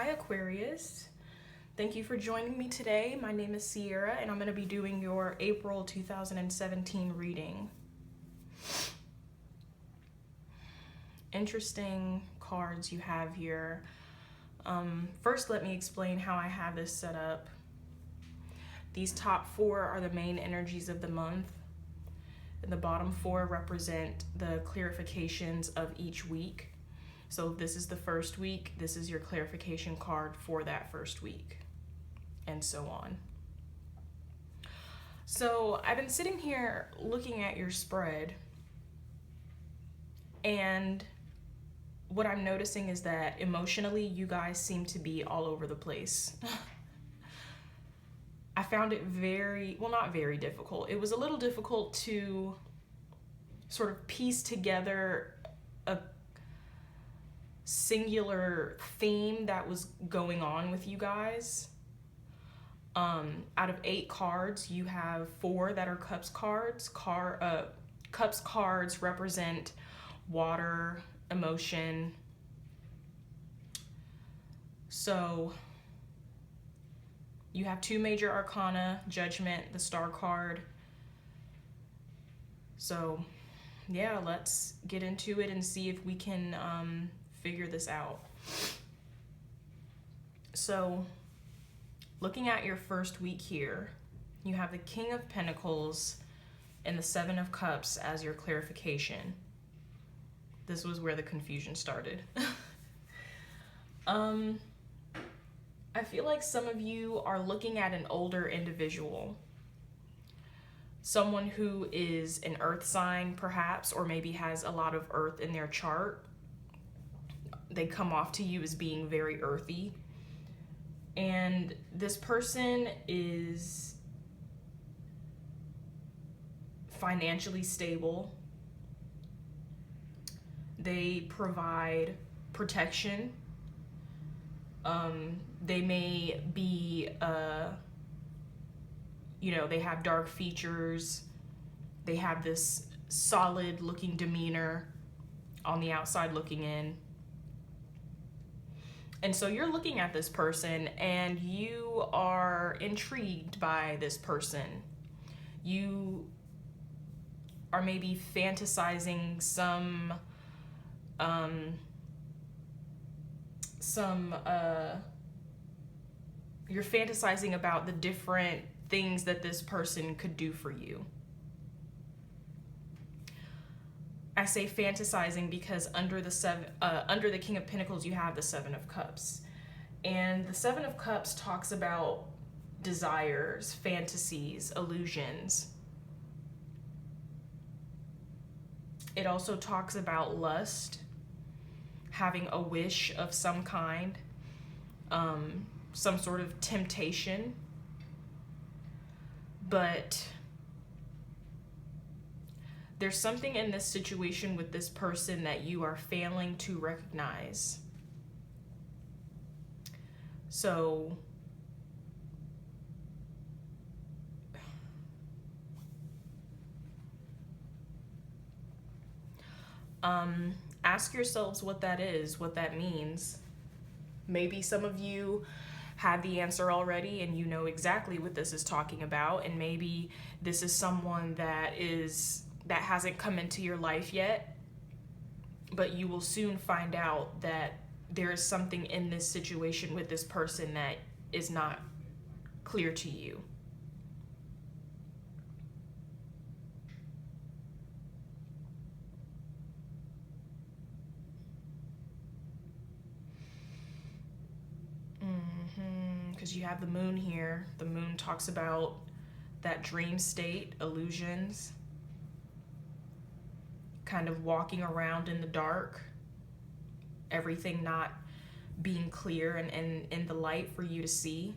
Aquarius. Thank you for joining me today. My name is Sierra, and I'm going to be doing your April 2017 reading. Interesting cards you have here. First, let me explain how I have this set up. These top four are the main energies of the month, and the bottom four represent the clarifications of each week. So this is the first week, this is your clarification card for that first week, and so on. So I've been sitting here looking at your spread, and what I'm noticing is that emotionally you guys seem to be all over the place. I found it not very difficult. It was a little difficult to sort of piece together a singular theme that was going on with you guys. Out of 8 cards, you have 4 that are Cups cards. Cups cards represent water, emotion. So you have 2 major arcana, Judgment, the Star card. So yeah, let's get into it and see if we can figure this out. So looking at your first week here, you have the King of Pentacles and the 7 of Cups as your clarification. This was where the confusion started. I feel like some of you are looking at an older individual. Someone who is an earth sign perhaps, or maybe has a lot of earth in their chart. They come off to you as being very earthy. And this person is financially stable. They provide protection. They may be, they have dark features. They have this solid looking demeanor on the outside looking in. And so you're looking at this person and you are intrigued by this person. You are maybe fantasizing you're fantasizing about the different things that this person could do for you. I say fantasizing because under the King of Pentacles, you have the 7 of Cups. And the 7 of Cups talks about desires, fantasies, illusions. It also talks about lust, having a wish of some kind, some sort of temptation. But there's something in this situation with this person that you are failing to recognize. So ask yourselves what that is, what that means. Maybe some of you have the answer already and you know exactly what this is talking about, and maybe this is someone that hasn't come into your life yet, but you will soon find out that there is something in this situation with this person that is not clear to you. Because you have the moon here. The moon talks about that dream state, illusions, kind of walking around in the dark, everything not being clear and in the light for you to see.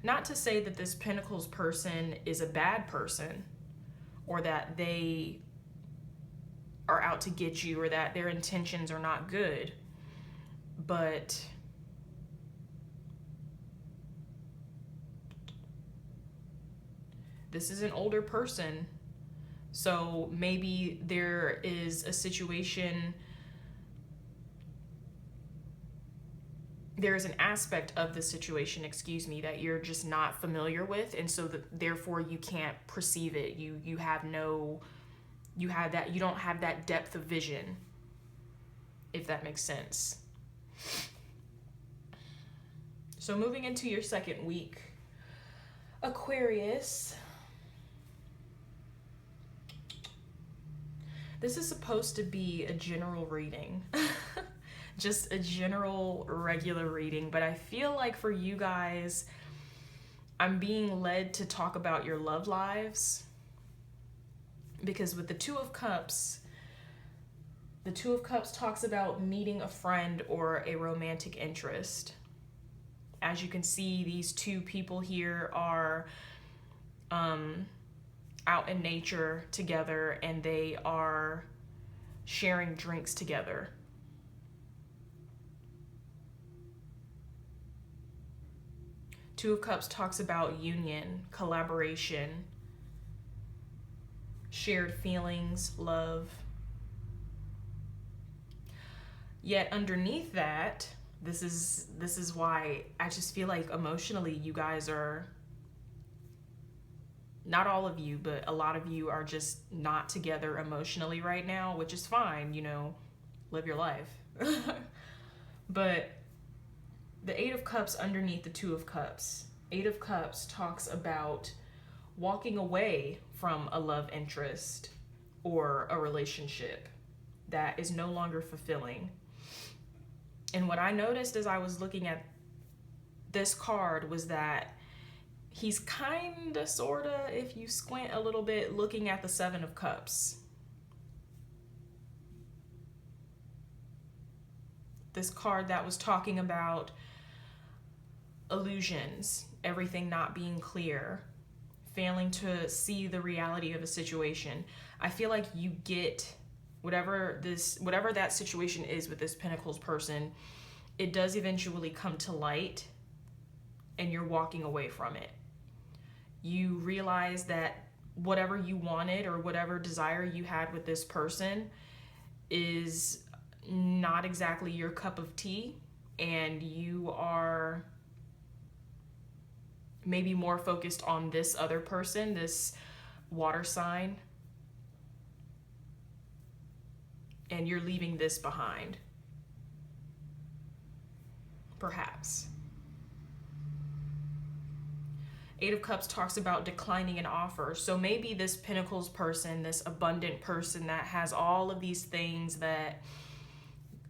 Not to say that this Pentacles person is a bad person, or that they are out to get you, or that their intentions are not good. But this is an older person, so maybe there is a situation there's an aspect of the situation, excuse me, that you're just not familiar with, and so therefore you can't perceive it. You don't have that depth of vision, if that makes sense. So moving into your second week, Aquarius. This is supposed to be a general reading. Just a general, regular reading. But I feel like for you guys, I'm being led to talk about your love lives. Because with the Two of Cups talks about meeting a friend or a romantic interest. As you can see, these two people here are out in nature together, and they are sharing drinks together. Two of Cups talks about union, collaboration, shared feelings, love. Yet underneath that, this is why I just feel like emotionally you guys are, not all of you, but a lot of you are just not together emotionally right now, which is fine, live your life. But the Eight of Cups underneath the Two of Cups. Eight of Cups talks about walking away from a love interest or a relationship that is no longer fulfilling. And what I noticed as I was looking at this card was that he's kinda, sorta, if you squint a little bit, looking at the Seven of Cups. This card that was talking about illusions, everything not being clear, failing to see the reality of a situation. I feel like you get whatever that situation is with this Pentacles person, it does eventually come to light, and you're walking away from it. You realize that whatever you wanted or whatever desire you had with this person is not exactly your cup of tea, and you are maybe more focused on this other person, this water sign, and you're leaving this behind, perhaps. Eight of Cups talks about declining an offer. So maybe this Pentacles person, this abundant person that has all of these things that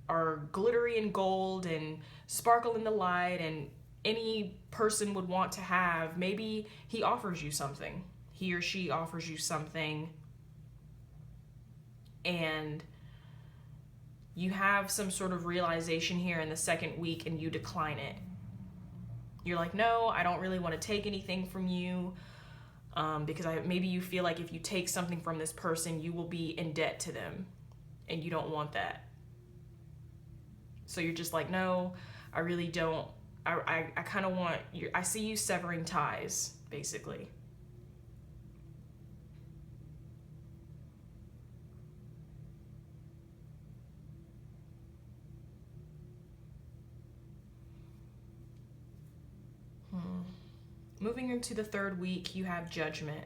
are glittery and gold and sparkle in the light and any person would want to have, maybe he offers you something. He or she offers you something, and you have some sort of realization here in the second week and you decline it. You're like, no, I don't really want to take anything from you, because maybe you feel like if you take something from this person, you will be in debt to them, and you don't want that. So you're just like, no, I really don't. I kind of want you. I see you severing ties, basically. Moving into the third week, you have Judgment.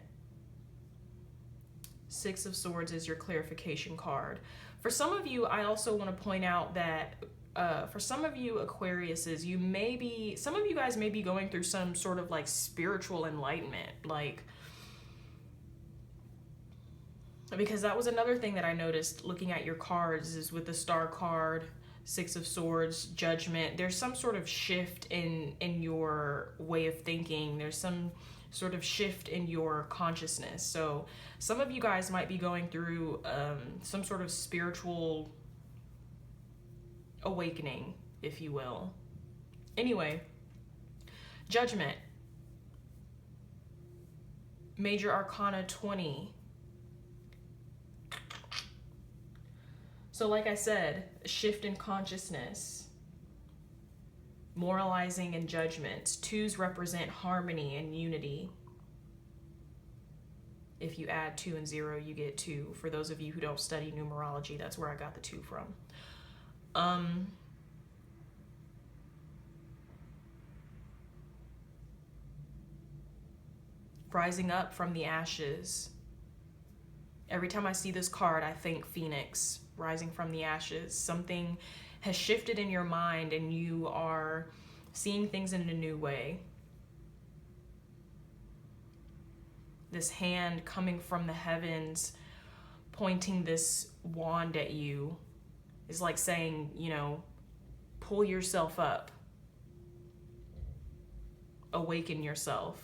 Six of Swords is your clarification card. For some of you, I also want to point out that for some of you Aquariuses, some of you guys may be going through some sort of like spiritual enlightenment, because that was another thing that I noticed looking at your cards is with the Star card, Six of Swords, Judgment, there's some sort of shift in your way of thinking. There's some sort of shift in your consciousness. So some of you guys might be going through some sort of spiritual awakening, if you will. Anyway, Judgment. Major Arcana 20. So like I said, a shift in consciousness, moralizing and judgment. Twos represent harmony and unity. If you add 2 and 0, you get 2. For those of you who don't study numerology, that's where I got the 2 from. rising up from the ashes. Every time I see this card, I think Phoenix, rising from the ashes. Something has shifted in your mind and you are seeing things in a new way. This hand coming from the heavens, pointing this wand at you, is like saying, you know, pull yourself up. Awaken yourself.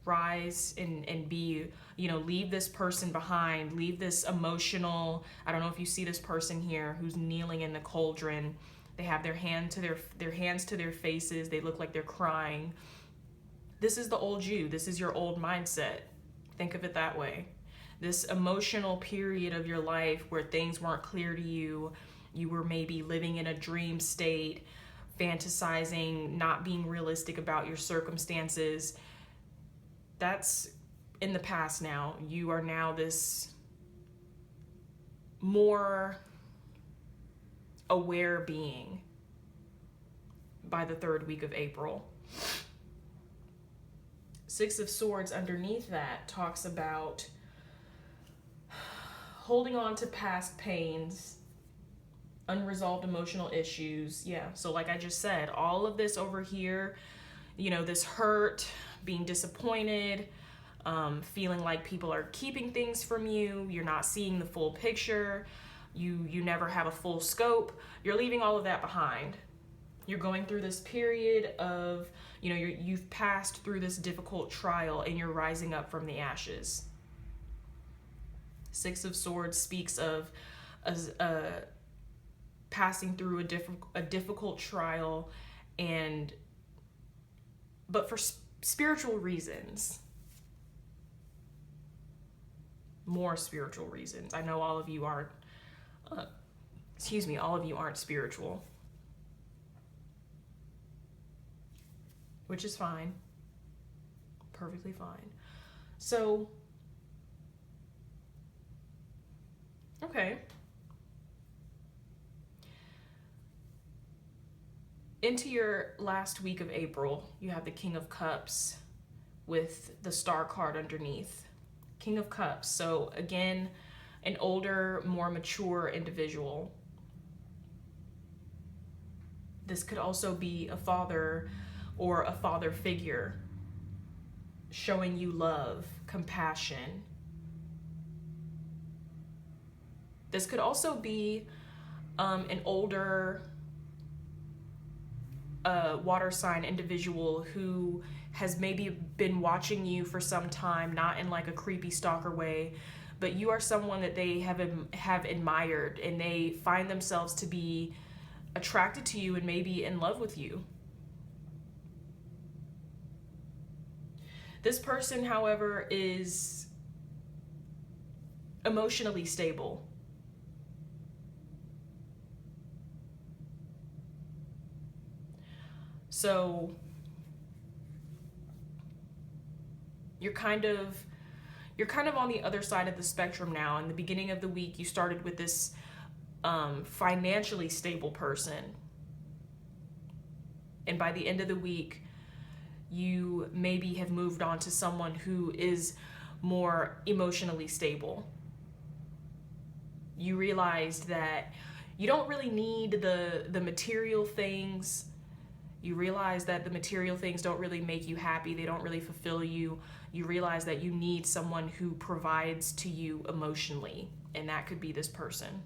Rise and be, you know, leave this person behind. Leave this emotional, I don't know if you see this person here who's kneeling in the cauldron. They have their hands to their faces. They look like they're crying. This is the old you. This is your old mindset. Think of it that way. This emotional period of your life where things weren't clear to you. You were maybe living in a dream state, fantasizing, not being realistic about your circumstances. That's in the past now. You are now this more aware being by the 3rd week of April. 6 of Swords underneath that talks about holding on to past pains, unresolved emotional issues. Yeah, so like I just said, all of this over here, you know, this hurt, being disappointed, feeling like people are keeping things from you, you're not seeing the full picture, you never have a full scope, you're leaving all of that behind. You're going through this period of, you know, you've passed through this difficult trial and you're rising up from the ashes. 6 of Swords speaks of passing through a difficult trial, but for spiritual reasons. More spiritual reasons. I know all of you aren't, all of you aren't spiritual. Which is fine. Perfectly fine. So, okay. Into your last week of April, you have the King of Cups with the Star card underneath. King of Cups. So again, an older, more mature individual. This could also be a father or a father figure showing you love, compassion. This could also be an older water sign individual who has maybe been watching you for some time, not in like a creepy stalker way, but you are someone that they have admired and they find themselves to be attracted to you and maybe in love with you. This person, however, is emotionally stable. So you're kind of on the other side of the spectrum now. In the beginning of the week, you started with this financially stable person. And by the end of the week, you maybe have moved on to someone who is more emotionally stable. You realized that you don't really need the material things. You realize that the material things don't really make you happy. They don't really fulfill you. You realize that you need someone who provides to you emotionally, and that could be this person.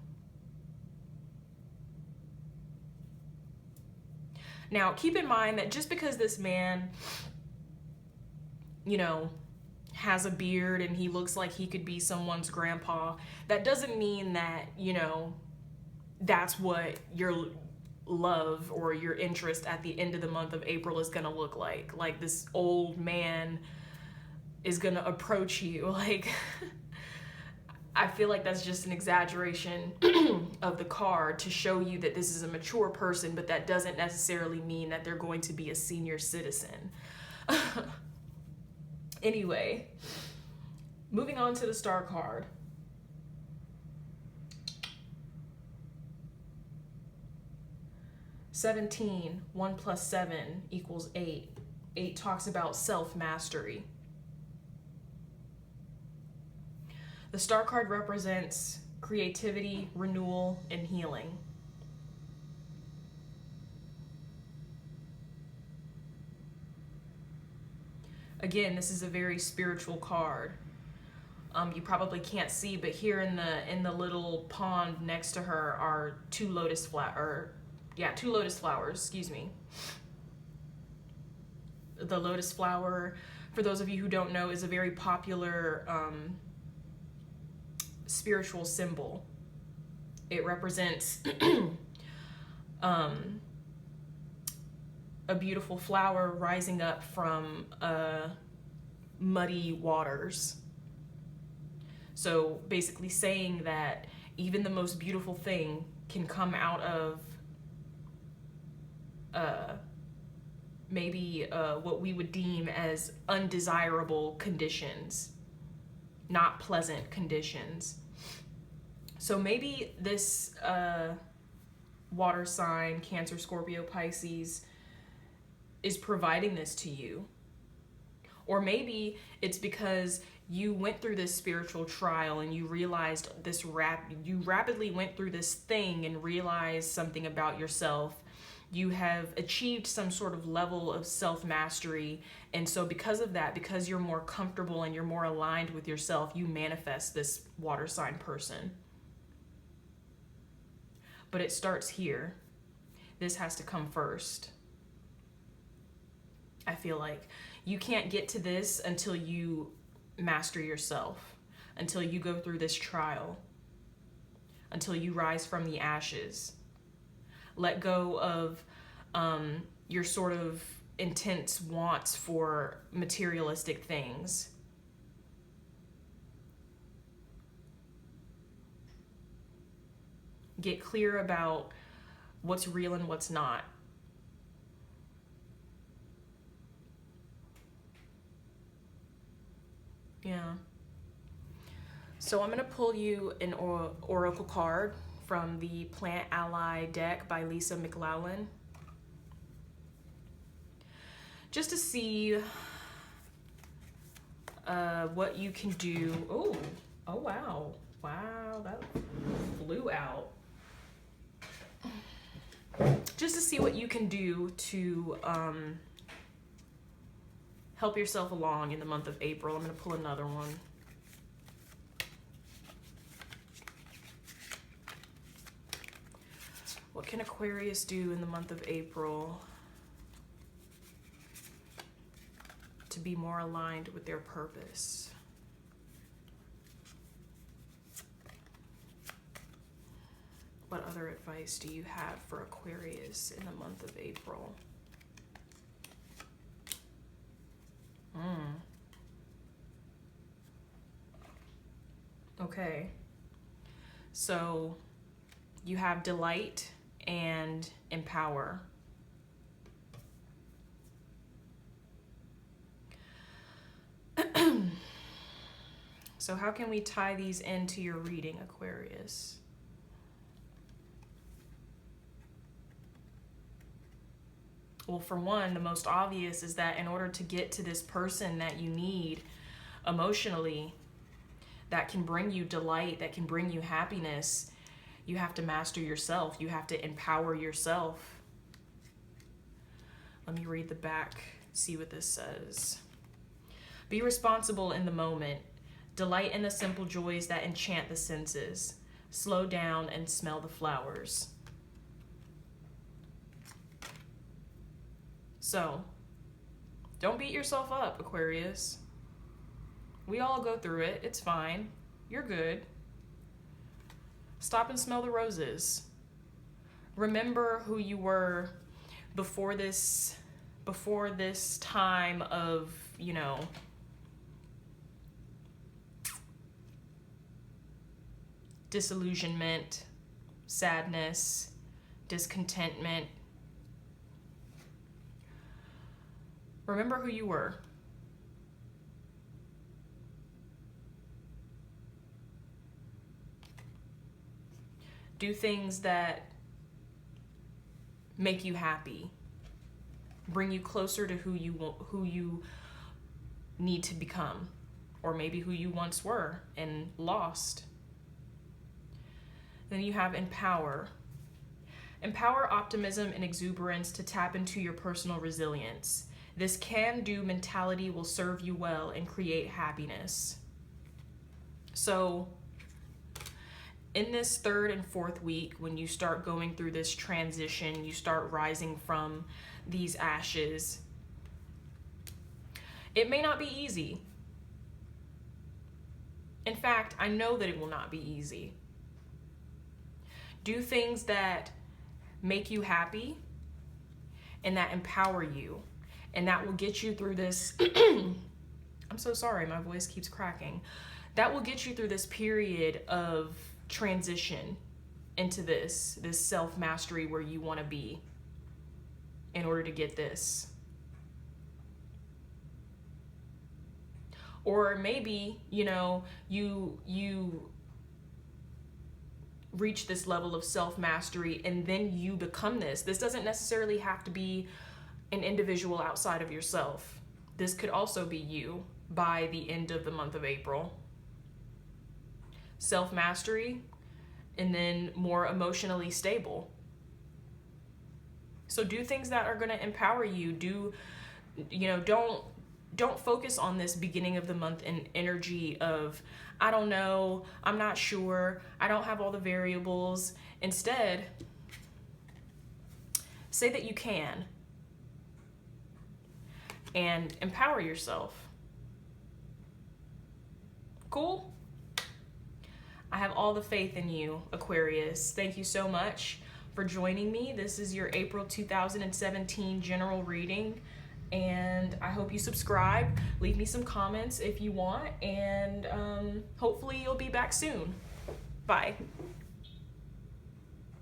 Now, keep in mind that just because this man, you know, has a beard and he looks like he could be someone's grandpa, that doesn't mean that, you know, that's what your love or your interest at the end of the month of April is gonna look like. Like this old man is gonna approach you. Like, I feel like that's just an exaggeration of the card to show you that this is a mature person, but that doesn't necessarily mean that they're going to be a senior citizen. Anyway, moving on to the Star card. (17) 1 + 7 = 8. 8 talks about self-mastery. The Star card represents creativity, renewal, and healing. Again, this is a very spiritual card. You probably can't see, but here in the little pond next to her are two lotus flowers. Excuse me. The lotus flower, for those of you who don't know, is a very popular spiritual symbol. It represents a beautiful flower rising up from muddy waters. So basically saying that even the most beautiful thing can come out of maybe what we would deem as undesirable conditions, not pleasant conditions. So maybe this water sign, Cancer, Scorpio, Pisces, is providing this to you. Or maybe it's because you went through this spiritual trial and you realized you rapidly went through this thing and realized something about yourself. You have achieved some sort of level of self-mastery, and so because of that, because you're more comfortable and you're more aligned with yourself, you manifest this water sign person. But it starts here. This has to come first. I feel like you can't get to this until you master yourself, until you go through this trial, until you rise from the ashes. Let go of your sort of intense wants for materialistic things. Get clear about what's real and what's not. Yeah. So I'm going to pull you an oracle card from the Plant Ally deck by Lisa McLaughlin, just to see what you can do. Oh wow. Wow, that flew out. Just to see what you can do to help yourself along in the month of April. I'm going to pull another one. What can Aquarius do in the month of April to be more aligned with their purpose? What other advice do you have for Aquarius in the month of April? Okay. So you have delight and empower. So how can we tie these into your reading, Aquarius? Well, for one, the most obvious is that in order to get to this person that you need emotionally, that can bring you delight, that can bring you happiness, you have to master yourself. You have to empower yourself. Let me read the back, see what this says. Be responsible in the moment. Delight in the simple joys that enchant the senses. Slow down and smell the flowers. So, don't beat yourself up, Aquarius. We all go through it. It's fine. You're good. Stop and smell the roses. Remember who you were before this time of, disillusionment, sadness, discontentment. Remember who you were. Do things that make you happy. bring you closer to who you need to become, or maybe who you once were and lost. Then you have empower. Empower optimism and exuberance to tap into your personal resilience. This can-do mentality will serve you well and create happiness. So in this 3rd and 4th week, when you start going through this transition, you start rising from these ashes, it may not be easy. In fact, I know that it will not be easy. Do things that make you happy and that empower you, and that will get you through this I'm so sorry, my voice keeps cracking. That will get you through this period of transition into this self-mastery where you want to be in order to get this. Or maybe, you reach this level of self-mastery and then you become this. This doesn't necessarily have to be an individual outside of yourself. This could also be you by the end of the month of April. Self-mastery, and then more emotionally stable. So do things that are going to empower you. Don't focus on this beginning of the month and energy of, I don't know, I'm not sure, I don't have all the variables. Instead, say that you can and empower yourself. Cool? I have all the faith in you, Aquarius. Thank you so much for joining me. This is your April 2017 general reading, and I hope you subscribe. Leave me some comments if you want, and hopefully you'll be back soon. Bye.